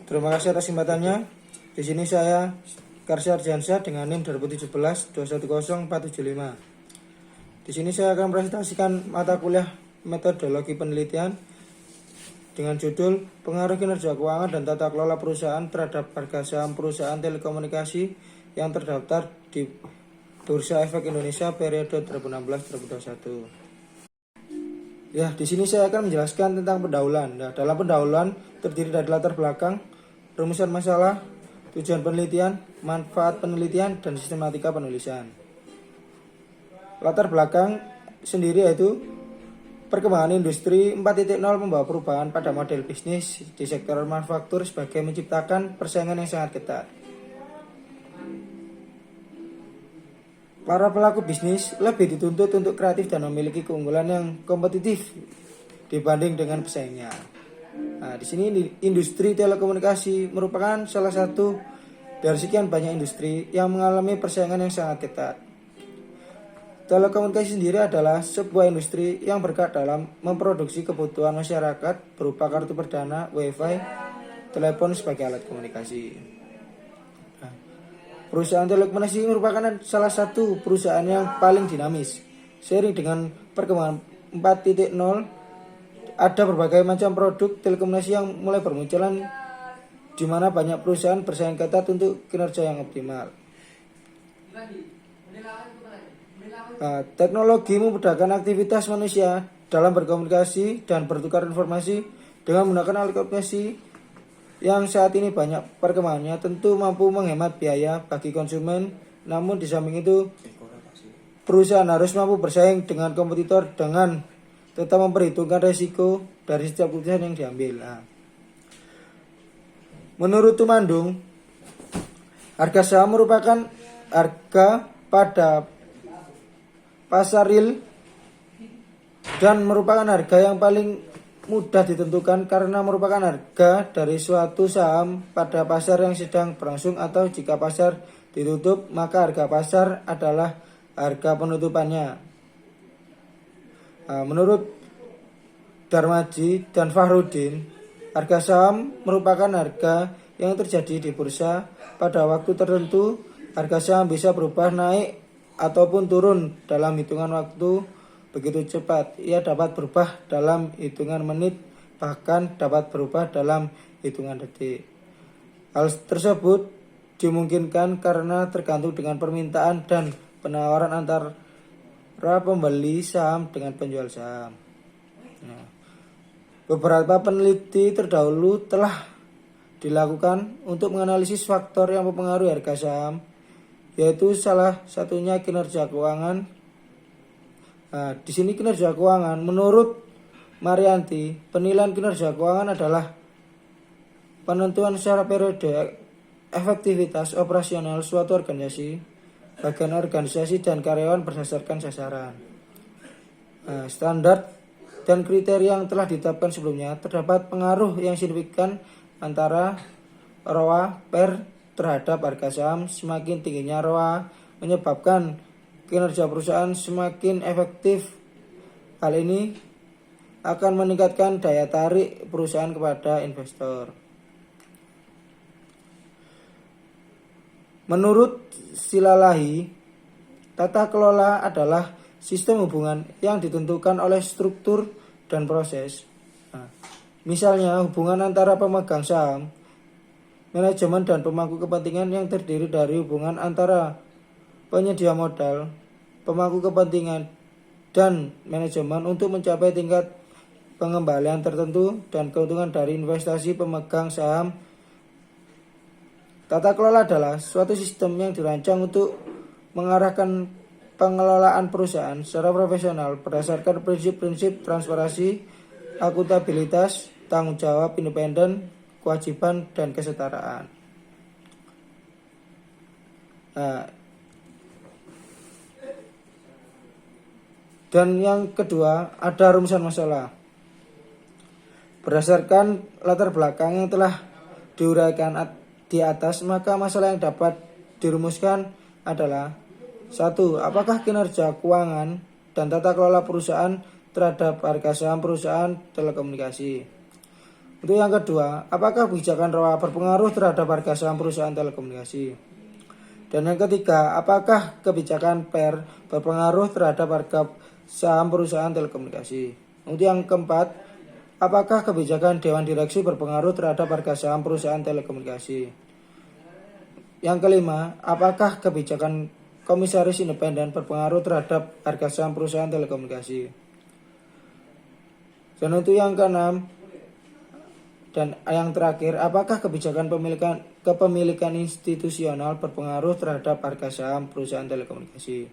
Terima kasih atas kesempatannya. Di sini saya Karsya Ardiansyah dengan NIM 2017-210475. Di sini saya akan presentasikan mata kuliah metodologi penelitian dengan judul Pengaruh Kinerja Keuangan dan Tata Kelola Perusahaan terhadap harga saham perusahaan telekomunikasi yang terdaftar di Bursa Efek Indonesia periode 2016-2021. Ya, di sini saya akan menjelaskan tentang pendahuluan. Nah, dalam pendahuluan terdiri dari latar belakang, rumusan masalah, tujuan penelitian, manfaat penelitian, dan sistematika penulisan. Latar belakang sendiri yaitu perkembangan industri 4.0 membawa perubahan pada model bisnis di sektor manufaktur sebagai menciptakan persaingan yang sangat ketat. Para pelaku bisnis lebih dituntut untuk kreatif dan memiliki keunggulan yang kompetitif dibanding dengan pesaingnya. Nah, di sini industri telekomunikasi merupakan salah satu dari sekian banyak industri yang mengalami persaingan yang sangat ketat. Telekomunikasi sendiri adalah sebuah industri yang bergerak dalam memproduksi kebutuhan masyarakat berupa kartu perdana, wifi, telepon sebagai alat komunikasi. Nah, perusahaan telekomunikasi merupakan salah satu perusahaan yang paling dinamis. Seiring dengan perkembangan 4.0, ada berbagai macam produk telekomunikasi yang mulai bermunculan di mana banyak perusahaan bersaing ketat untuk kinerja yang optimal. Nah, teknologi memudahkan aktivitas manusia dalam berkomunikasi dan bertukar informasi dengan menggunakan alat komunikasi yang saat ini banyak perkembangannya, tentu mampu menghemat biaya bagi konsumen. Namun di samping itu, perusahaan harus mampu bersaing dengan kompetitor dengan tetap memperhitungkan resiko dari setiap keputusan yang diambil. Nah, menurut Tumandung, harga saham merupakan harga pada pasar real dan merupakan harga yang paling mudah ditentukan karena merupakan harga dari suatu saham pada pasar yang sedang berlangsung, atau jika pasar ditutup maka harga pasar adalah harga penutupannya. Nah, menurut Darmaji dan Fahrudin, harga saham merupakan harga yang terjadi di bursa pada waktu tertentu. Harga saham bisa berubah naik ataupun turun dalam hitungan waktu begitu cepat. Ia dapat berubah dalam hitungan menit, bahkan dapat berubah dalam hitungan detik. Hal tersebut dimungkinkan karena tergantung dengan permintaan dan penawaran antara pembeli saham dengan penjual saham. Nah, beberapa peneliti terdahulu telah dilakukan untuk menganalisis faktor yang mempengaruhi harga saham, yaitu salah satunya kinerja keuangan. Nah, di sini kinerja keuangan, menurut Marianti, penilaian kinerja keuangan adalah penentuan secara periode efektivitas operasional suatu organisasi, bagian organisasi dan karyawan berdasarkan sasaran. Nah, standar dan kriteria yang telah ditetapkan sebelumnya, terdapat pengaruh yang signifikan antara ROA per terhadap harga saham. Semakin tingginya ROA menyebabkan kinerja perusahaan semakin efektif. Hal ini akan meningkatkan daya tarik perusahaan kepada investor. Menurut Silalahi, tata kelola adalah sistem hubungan yang ditentukan oleh struktur dan proses. Nah, misalnya hubungan antara pemegang saham, manajemen dan pemangku kepentingan yang terdiri dari hubungan antara penyedia modal, pemangku kepentingan, dan manajemen untuk mencapai tingkat pengembalian tertentu dan keuntungan dari investasi pemegang saham. Tata kelola adalah suatu sistem yang dirancang untuk mengarahkan pengelolaan perusahaan secara profesional berdasarkan prinsip-prinsip transparansi, akuntabilitas, tanggung jawab, independen, kewajiban, dan kesetaraan. Nah, dan yang kedua, ada rumusan masalah. Berdasarkan latar belakang yang telah diuraikan di atas, maka masalah yang dapat dirumuskan adalah: 1. Apakah kinerja keuangan dan tata kelola perusahaan terhadap harga saham perusahaan telekomunikasi? Untuk yang kedua, apakah kebijakan ROA berpengaruh terhadap harga saham perusahaan telekomunikasi? Dan yang ketiga, apakah kebijakan PER berpengaruh terhadap harga saham perusahaan telekomunikasi? Untuk yang keempat, apakah kebijakan Dewan Direksi berpengaruh terhadap harga saham perusahaan telekomunikasi? Yang kelima, apakah kebijakan Komisaris Independen berpengaruh terhadap harga saham perusahaan telekomunikasi? Dan untuk yang keenam, dan yang terakhir, apakah kebijakan kepemilikan institusional berpengaruh terhadap harga saham perusahaan telekomunikasi?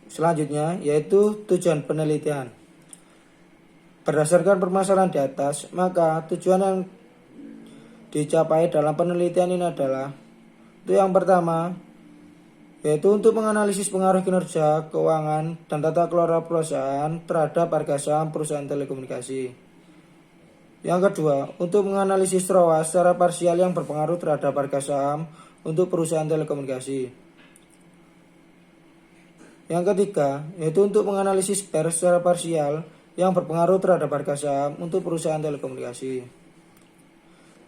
Selanjutnya, yaitu tujuan penelitian. Berdasarkan permasalahan di atas, maka tujuan yang dicapai dalam penelitian ini adalah itu yang pertama, yaitu untuk menganalisis pengaruh kinerja, keuangan, dan tata kelola perusahaan terhadap harga saham perusahaan telekomunikasi. Yang kedua, untuk menganalisis ROA secara parsial yang berpengaruh terhadap harga saham untuk perusahaan telekomunikasi. Yang ketiga, yaitu untuk menganalisis PER secara parsial yang berpengaruh terhadap harga saham untuk perusahaan telekomunikasi.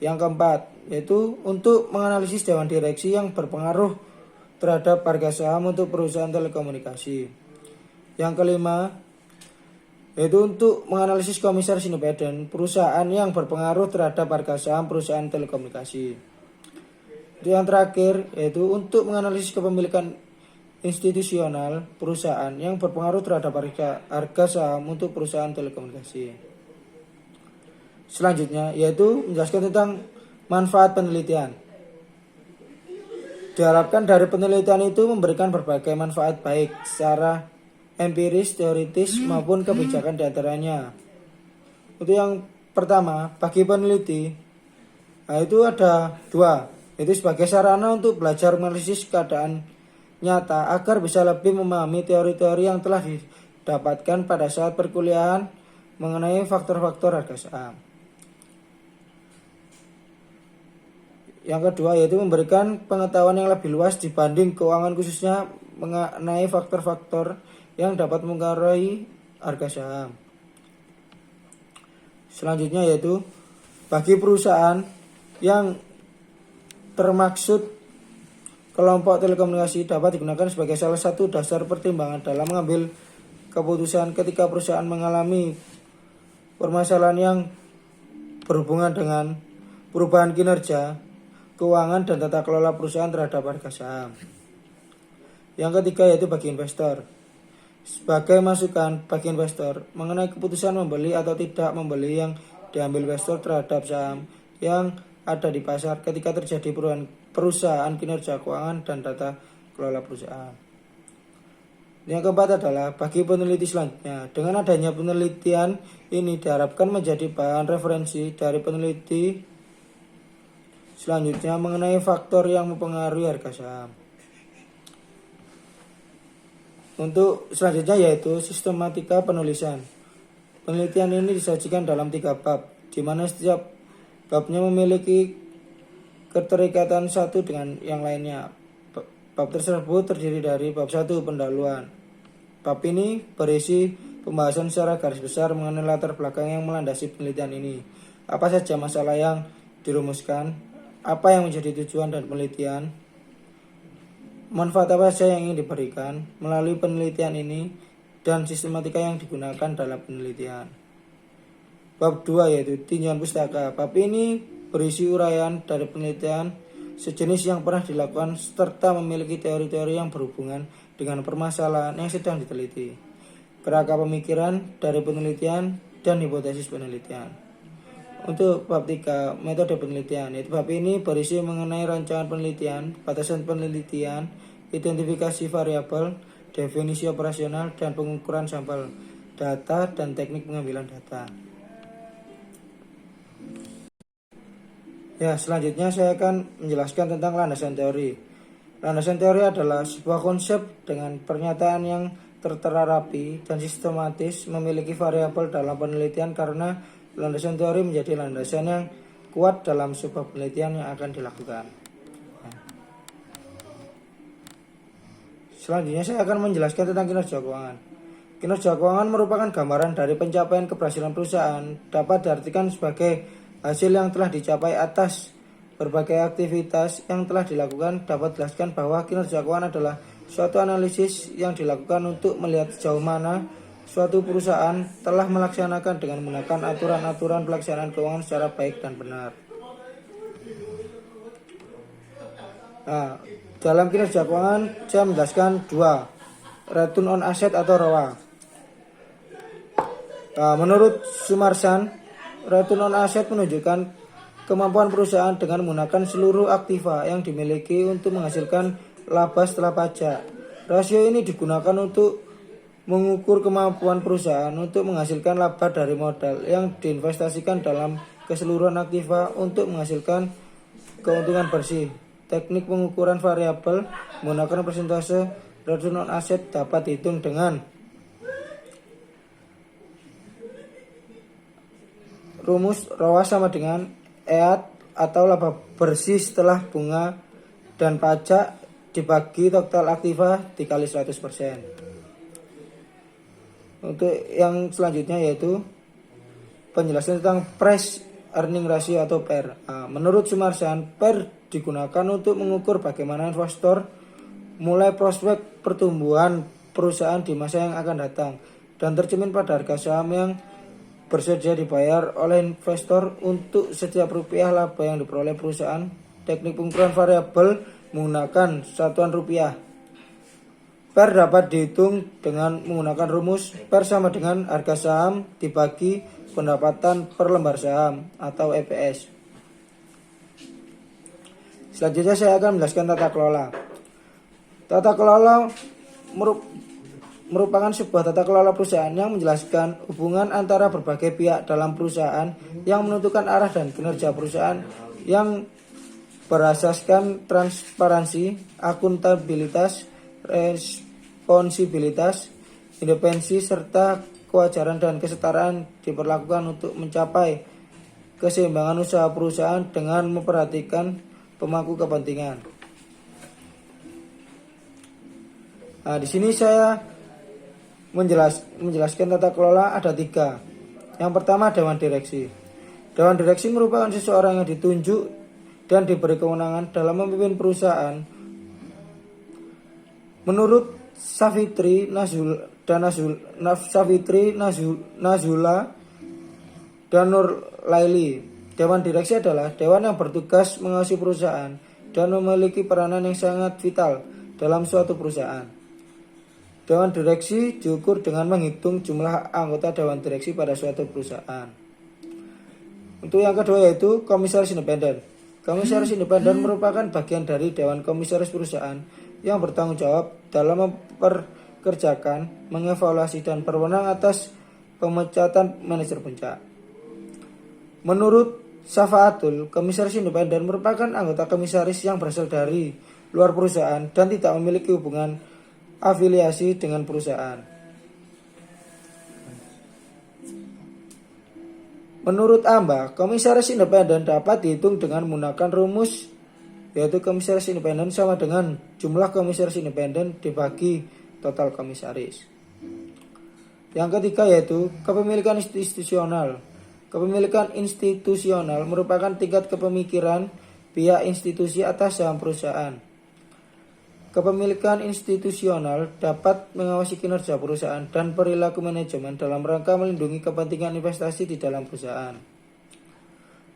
Yang keempat, yaitu untuk menganalisis Dewan Direksi yang berpengaruh terhadap harga saham untuk perusahaan telekomunikasi. Yang kelima, yaitu untuk menganalisis Komisaris Independen perusahaan yang berpengaruh terhadap harga saham perusahaan telekomunikasi. Yang terakhir, yaitu untuk menganalisis kepemilikan institusional perusahaan yang berpengaruh terhadap harga saham untuk perusahaan telekomunikasi. Selanjutnya, yaitu menjelaskan tentang manfaat penelitian. Diharapkan dari penelitian itu memberikan berbagai manfaat baik secara empiris, teoritis maupun kebijakan diantaranya. Itu yang pertama, bagi peneliti, itu ada dua, yaitu sebagai sarana untuk belajar menganalisis keadaan nyata agar bisa lebih memahami teori-teori yang telah didapatkan pada saat perkuliahan mengenai faktor-faktor harga saham. Yang kedua, yaitu memberikan pengetahuan yang lebih luas dibanding keuangan, khususnya mengenai faktor-faktor yang dapat mempengaruhi harga saham. Selanjutnya, yaitu bagi perusahaan yang termaksud kelompok telekomunikasi dapat digunakan sebagai salah satu dasar pertimbangan dalam mengambil keputusan ketika perusahaan mengalami permasalahan yang berhubungan dengan perubahan kinerja, keuangan, dan tata kelola perusahaan terhadap harga saham. Yang ketiga, yaitu bagi investor. Sebagai masukan bagi investor mengenai keputusan membeli atau tidak membeli yang diambil investor terhadap saham yang ada di pasar ketika terjadi perusahaan kinerja keuangan dan tata kelola perusahaan. Yang keempat adalah bagi peneliti selanjutnya. Dengan adanya penelitian ini diharapkan menjadi bahan referensi dari peneliti selanjutnya mengenai faktor yang mempengaruhi harga saham. Untuk selanjutnya yaitu sistematika penulisan. Penelitian ini disajikan dalam 3 bab, di mana setiap babnya memiliki keterikatan satu dengan yang lainnya. Bab tersebut terdiri dari bab 1 pendahuluan. Bab ini berisi pembahasan secara garis besar mengenai latar belakang yang melandasi penelitian ini. Apa saja masalah yang dirumuskan, apa yang menjadi tujuan dan penelitian, manfaat apa saja yang ingin diberikan melalui penelitian ini, dan sistematika yang digunakan dalam penelitian. Bab 2 yaitu tinjauan pustaka. Bab ini berisi uraian dari penelitian sejenis yang pernah dilakukan serta memiliki teori-teori yang berhubungan dengan permasalahan yang sedang diteliti, kerangka pemikiran dari penelitian, dan hipotesis penelitian. Untuk bab 3, metode penelitian, yaitu bab ini berisi mengenai rancangan penelitian, batasan penelitian, identifikasi variabel, definisi operasional, dan pengukuran sampel data dan teknik pengambilan data. Ya, selanjutnya saya akan menjelaskan tentang landasan teori. Landasan teori adalah sebuah konsep dengan pernyataan yang tertera rapi dan sistematis memiliki variabel dalam penelitian, karena landasan teori menjadi landasan yang kuat dalam sebuah penelitian yang akan dilakukan. Selanjutnya saya akan menjelaskan tentang kinerja keuangan. Kinerja keuangan merupakan gambaran dari pencapaian keberhasilan perusahaan, dapat diartikan sebagai hasil yang telah dicapai atas berbagai aktivitas yang telah dilakukan. Dapat dijelaskan bahwa kinerja keuangan adalah suatu analisis yang dilakukan untuk melihat sejauh mana suatu perusahaan telah melaksanakan dengan menggunakan aturan-aturan pelaksanaan keuangan secara baik dan benar. Nah, dalam kinerja keuangan saya menjelaskan dua, return on asset atau ROA. Menurut Sumarsan, return on asset menunjukkan kemampuan perusahaan dengan menggunakan seluruh aktiva yang dimiliki untuk menghasilkan laba setelah pajak. Rasio ini digunakan untuk mengukur kemampuan perusahaan untuk menghasilkan laba dari modal yang diinvestasikan dalam keseluruhan aktiva untuk menghasilkan keuntungan bersih. Teknik pengukuran variabel menggunakan persentase return on asset dapat dihitung dengan rumus ROA sama dengan EAT atau laba bersih setelah bunga dan pajak dibagi total aktiva dikali 100%. Untuk yang selanjutnya yaitu penjelasan tentang price earning ratio atau PER. Menurut Sumarsan, PER digunakan untuk mengukur bagaimana investor mulai prospek pertumbuhan perusahaan di masa yang akan datang dan tercermin pada harga saham yang bersedia dibayar oleh investor untuk setiap rupiah laba yang diperoleh perusahaan. Teknik pengukuran variabel menggunakan satuan rupiah. PER dapat dihitung dengan menggunakan rumus PER sama dengan harga saham dibagi pendapatan per lembar saham atau EPS. Selanjutnya saya akan menjelaskan tata kelola. Tata kelola merupakan sebuah tata kelola perusahaan yang menjelaskan hubungan antara berbagai pihak dalam perusahaan yang menentukan arah dan kinerja perusahaan yang berasaskan transparansi, akuntabilitas, responsibilitas, independensi, serta kewajaran dan kesetaraan diperlakukan untuk mencapai keseimbangan usaha perusahaan dengan memperhatikan pemangku kepentingan. Nah, di sini saya menjelaskan tata kelola ada 3. Yang pertama, Dewan Direksi. Dewan Direksi merupakan seseorang yang ditunjuk dan diberi kewenangan dalam memimpin perusahaan. Menurut Savitri Nazula dan Nur Laili, Dewan Direksi adalah dewan yang bertugas mengawasi perusahaan dan memiliki peranan yang sangat vital dalam suatu perusahaan. Dewan Direksi diukur dengan menghitung jumlah anggota Dewan Direksi pada suatu perusahaan. Untuk yang kedua yaitu Komisaris Independen. Komisaris Independen merupakan bagian dari Dewan Komisaris Perusahaan yang bertanggung jawab dalam memperkerjakan, mengevaluasi, dan berwenang atas pemecatan manajer puncak. Menurut Syafaatul, komisaris independen merupakan anggota komisaris yang berasal dari luar perusahaan dan tidak memiliki hubungan afiliasi dengan perusahaan. Menurut Amba, komisaris independen dapat dihitung dengan menggunakan rumus yaitu komisaris independen sama dengan jumlah komisaris independen dibagi total komisaris. Yang ketiga yaitu kepemilikan institusional. Kepemilikan institusional merupakan tingkat kepemikiran pihak institusi atas saham perusahaan. Kepemilikan institusional dapat mengawasi kinerja perusahaan dan perilaku manajemen dalam rangka melindungi kepentingan investasi di dalam perusahaan.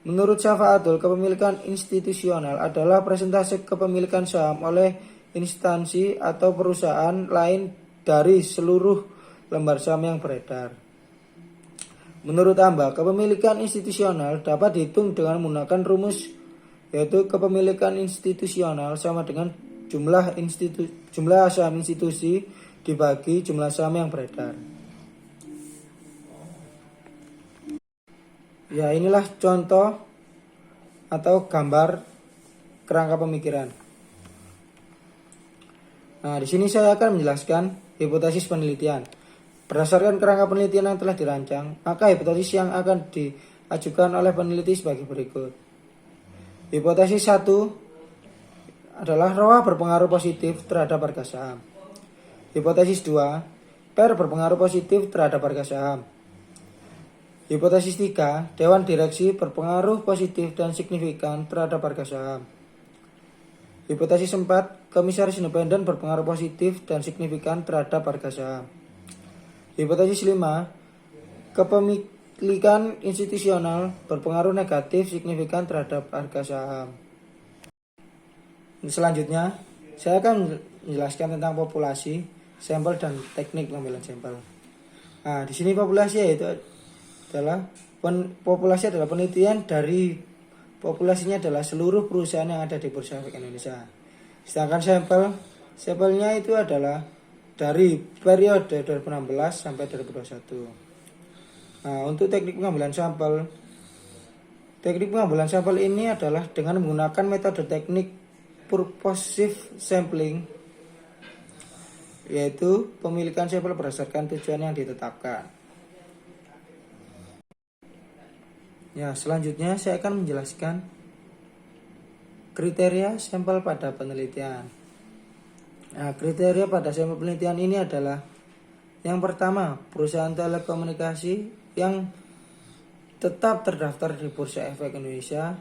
Menurut Syafaatul, kepemilikan institusional adalah persentase kepemilikan saham oleh instansi atau perusahaan lain dari seluruh lembar saham yang beredar. Menurut Amba, kepemilikan institusional dapat dihitung dengan menggunakan rumus yaitu kepemilikan institusional sama dengan jumlah saham institusi dibagi jumlah saham yang beredar. Ya, inilah contoh atau gambar kerangka pemikiran. Nah, di sini saya akan menjelaskan hipotesis penelitian. Berdasarkan kerangka penelitian yang telah dirancang, maka hipotesis yang akan diajukan oleh peneliti sebagai berikut. Hipotesis 1 adalah ROA berpengaruh positif terhadap harga saham. Hipotesis 2, PER berpengaruh positif terhadap harga saham. Hipotesis 3, Dewan Direksi berpengaruh positif dan signifikan terhadap harga saham. Hipotesis 4, Komisaris independen berpengaruh positif dan signifikan terhadap harga saham. Hipotesis 5, kepemilikan institusional berpengaruh negatif signifikan terhadap harga saham. Selanjutnya, saya akan menjelaskan tentang populasi, sampel, dan teknik pengambilan sampel. Nah, di sini populasi adalah penelitian dari populasinya adalah seluruh perusahaan yang ada di Bursa Efek Indonesia. Sedangkan sampelnya itu adalah dari periode 2016 sampai 2021. Nah, untuk teknik pengambilan sampel ini adalah dengan menggunakan metode teknik purposive sampling, yaitu pemilikan sampel berdasarkan tujuan yang ditetapkan. Ya, selanjutnya saya akan menjelaskan kriteria sampel pada penelitian. Nah, kriteria pada sampel penelitian ini adalah yang pertama, perusahaan telekomunikasi yang tetap terdaftar di Bursa Efek Indonesia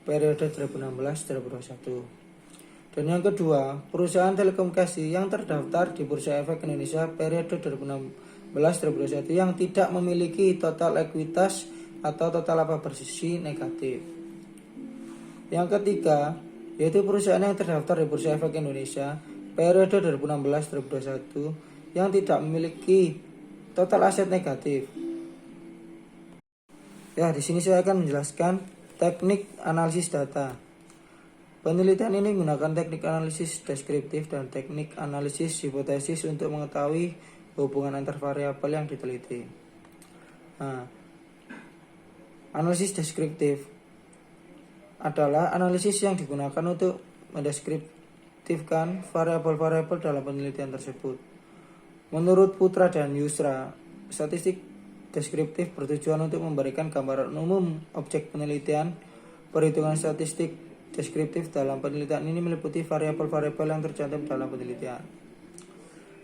periode 2016-2021. Dan yang kedua, perusahaan telekomunikasi yang terdaftar di Bursa Efek Indonesia periode 2016-2021 yang tidak memiliki total ekuitas atau total laba bersih negatif. Yang ketiga, yaitu perusahaan yang terdaftar di Bursa Efek Indonesia periode 2016-2021 yang tidak memiliki total aset negatif. Ya, di sini saya akan menjelaskan teknik analisis data. Penelitian ini menggunakan teknik analisis deskriptif dan teknik analisis hipotesis untuk mengetahui hubungan antar variabel yang diteliti. Nah, analisis deskriptif adalah analisis yang digunakan untuk mendeskriptifkan variabel-variabel dalam penelitian tersebut. Menurut Putra dan Yusra, statistik deskriptif bertujuan untuk memberikan gambaran umum objek penelitian. Perhitungan statistik deskriptif dalam penelitian ini meliputi variabel-variabel yang tercantum dalam penelitian.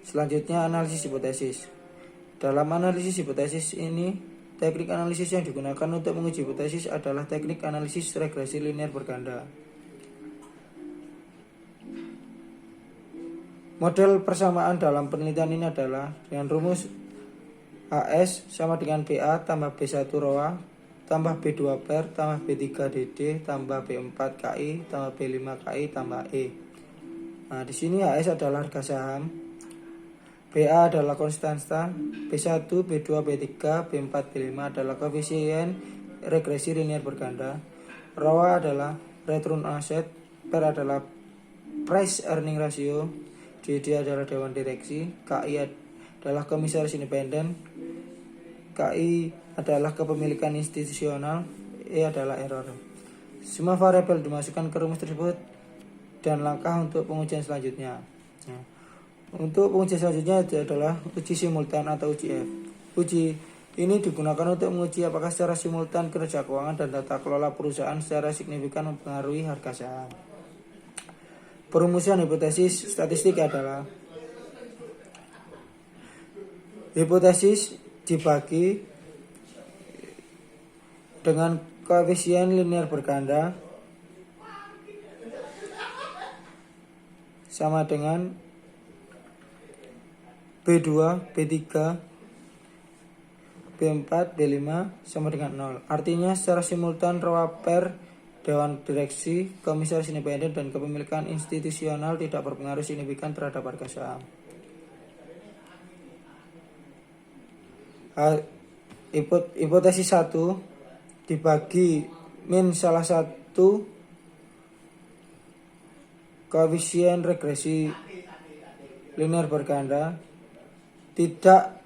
Selanjutnya, analisis hipotesis. Dalam analisis hipotesis ini, teknik analisis yang digunakan untuk menguji hipotesis adalah teknik analisis regresi linear berganda. Model persamaan dalam penelitian ini adalah dengan rumus AS sama dengan BA tambah B1 ROA tambah B2 PER tambah B3 DD tambah B4 KI tambah B5 KI tambah E. Nah, di sini AS adalah harga saham, BA adalah konstanta, B1, B2, B3, B4, B5 adalah koefisien regresi linear berganda, ROA adalah return on asset, PER adalah price earning ratio, DD adalah dewan direksi, KI adalah komisaris independen, KI adalah kepemilikan institusional, E adalah error. Semua variabel dimasukkan ke rumus tersebut dan langkah untuk pengujian selanjutnya. Nah, untuk pengujian selanjutnya adalah uji simultan atau uji F. Uji ini digunakan untuk menguji apakah secara simultan kinerja keuangan dan tata kelola perusahaan secara signifikan mempengaruhi harga saham. Perumusan hipotesis statistik adalah hipotesis dibagi dengan koefisien linear berganda sama dengan B2, B3, B4, B5 sama dengan 0. Artinya secara simultan ROA PER Dewan Direksi, Komisaris Independen, dan kepemilikan institusional tidak berpengaruh signifikan terhadap harga saham. Hipotesis 1 dibagi min salah satu koefisien regresi linear berganda tidak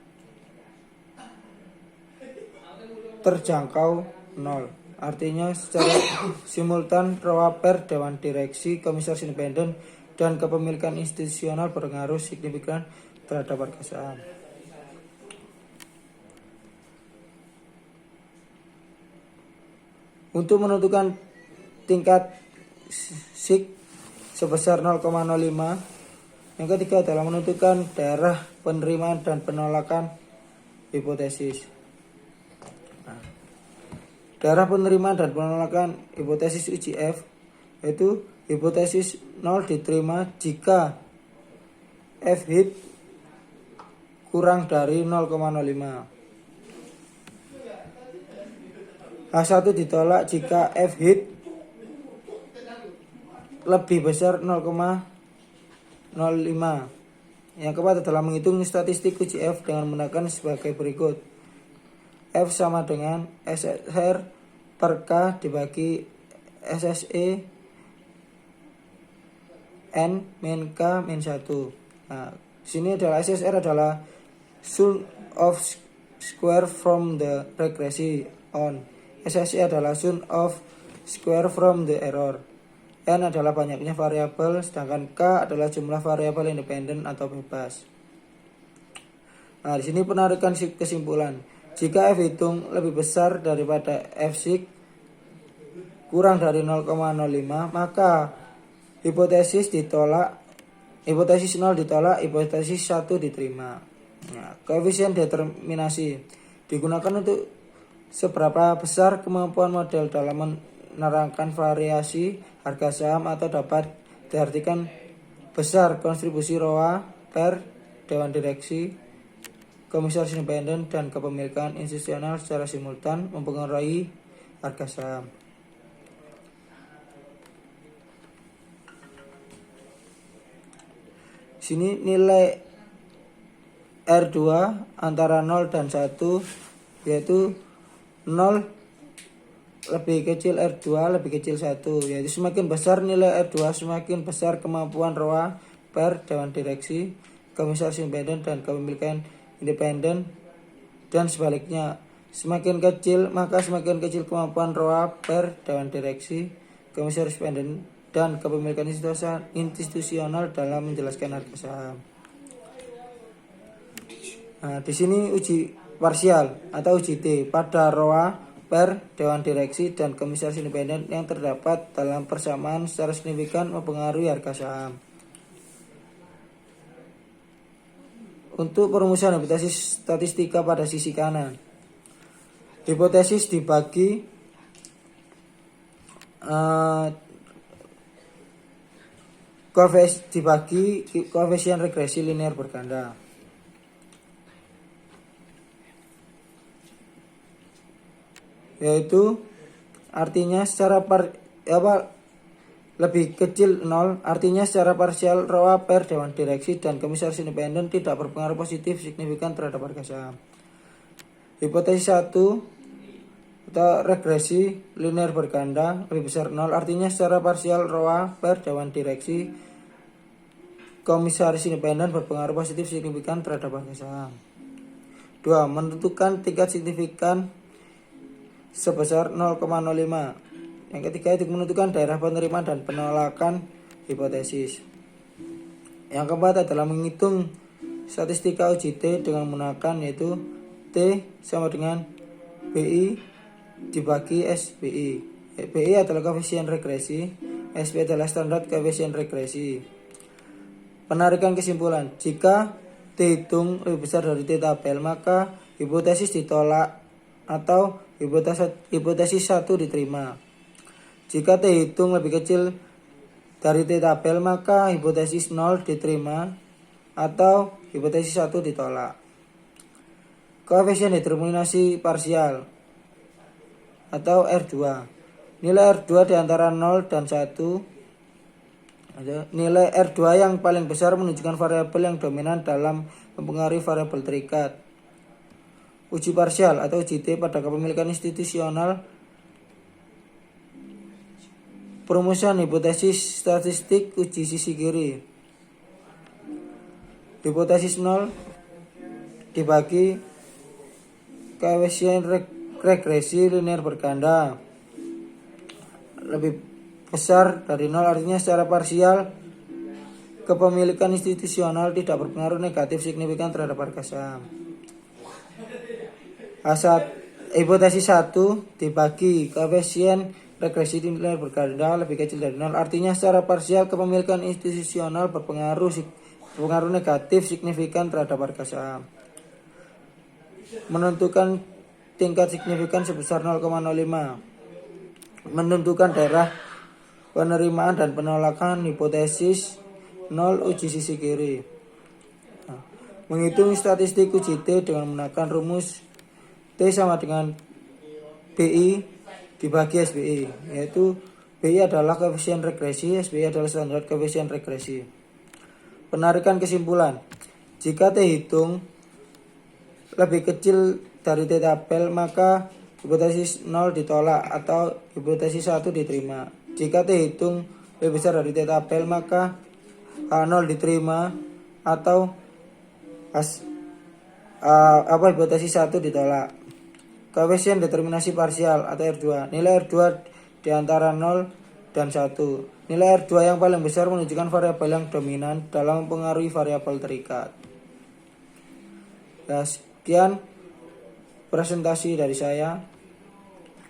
terjangkau 0. Artinya secara simultan ROA PER Dewan Direksi, Komisaris Independen, dan kepemilikan institusional berpengaruh signifikan terhadap harga saham. Untuk menentukan tingkat SIG sebesar 0,05 Yang ketiga adalah menentukan daerah penerimaan dan penolakan hipotesis. Nah, daerah penerimaan dan penolakan hipotesis uji F yaitu hipotesis 0 diterima jika F hit kurang dari 0,05. H1 ditolak jika F hit lebih besar 0,05. Yang keempat adalah menghitung statistik uji F dengan menggunakan sebagai berikut. F sama dengan SSR per K dibagi SSE N min K min 1. Nah, sini adalah SSR adalah sum of square from the regresi on. SSE adalah sum of square from the error. N adalah banyaknya variabel, sedangkan K adalah jumlah variabel independen atau bebas. Nah, di sini penarikan kesimpulan. Jika F hitung lebih besar daripada F sig kurang dari 0,05, maka hipotesis ditolak, hipotesis 0 ditolak, hipotesis 1 diterima. Nah, koefisien determinasi digunakan untuk seberapa besar kemampuan model dalam menerangkan variasi harga saham atau dapat diartikan besar kontribusi ROA per Dewan Direksi, Komisaris Independen, dan kepemilikan institusional secara simultan mempengaruhi harga saham. Sini nilai R2 antara 0 dan 1 yaitu 0 lebih kecil R2 lebih kecil 1, yaitu semakin besar nilai R2 semakin besar kemampuan ROA per Dewan Direksi, Komisaris Independen, dan kepemilikan independen, dan sebaliknya semakin kecil maka semakin kecil kemampuan ROA per Dewan Direksi, Komisaris Independen, dan kepemilikan institusional dalam menjelaskan harga saham. Nah, di sini uji parsial atau uji T pada ROA per Dewan Direksi dan Komisaris Independen yang terdapat dalam persamaan secara signifikan mempengaruhi harga saham. Untuk perumusan hipotesis statistika pada sisi kanan, hipotesis dibagi koefisien regresi linear berganda. Yaitu artinya secara lebih kecil 0, artinya secara parsial ROA per Dewan Direksi dan Komisaris Independen tidak berpengaruh positif signifikan terhadap harga saham. Hipotesis 1 atau regresi linear berganda lebih besar 0, artinya secara parsial ROA per Dewan Direksi, Komisaris Independen berpengaruh positif signifikan terhadap harga saham. 2. Menentukan tingkat signifikan sebesar 0,05. Yang ketiga itu menentukan daerah penerimaan dan penolakan hipotesis. Yang keempat adalah menghitung statistika uji T dengan menggunakan yaitu T sama dengan BI dibagi SBI. BI adalah koefisien regresi, SBI adalah standar koefisien regresi. Penarikan kesimpulan, jika T hitung lebih besar dari T tabel maka hipotesis ditolak atau hipotesis 1 diterima. Jika T hitung lebih kecil dari T tabel maka hipotesis 0 diterima atau hipotesis 1 ditolak. Koefisien determinasi parsial atau R2. Nilai R2 di antara 0 dan 1. Nilai R2 yang paling besar menunjukkan variabel yang dominan dalam mempengaruhi variabel terikat. Uji parsial atau uji T pada kepemilikan institusional. Perumusan hipotesis statistik uji sisi kiri. Hipotesis 0 dibagi koefisien regresi linear berganda lebih besar dari 0, artinya secara parsial kepemilikan institusional tidak berpengaruh negatif signifikan terhadap harga saham. Hipotesis 1 dibagi koefisien regresi linear berganda lebih kecil dari 0, artinya secara parsial kepemilikan institusional berpengaruh pengaruh negatif signifikan terhadap harga saham. Menentukan tingkat signifikan sebesar 0,05. Menentukan daerah penerimaan dan penolakan hipotesis 0 uji sisi kiri. Menghitung statistik uji T dengan menggunakan rumus T sama dengan BI dibagi SBI, yaitu BI adalah koefisien regresi, SBI adalah standar koefisien regresi. Penarikan kesimpulan, jika T hitung lebih kecil dari T tabel, maka hipotesis 0 ditolak atau hipotesis 1 diterima. Jika T hitung lebih besar dari T tabel, maka H0 diterima atau hipotesis 1 ditolak. Koefisien determinasi parsial atau R2. Nilai R2 di antara 0 dan 1. Nilai R2 yang paling besar menunjukkan variabel yang dominan dalam mempengaruhi variabel terikat. Ya, sekian presentasi dari saya.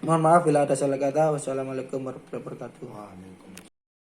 Mohon maaf bila ada salah kata. Wassalamualaikum warahmatullahi wabarakatuh.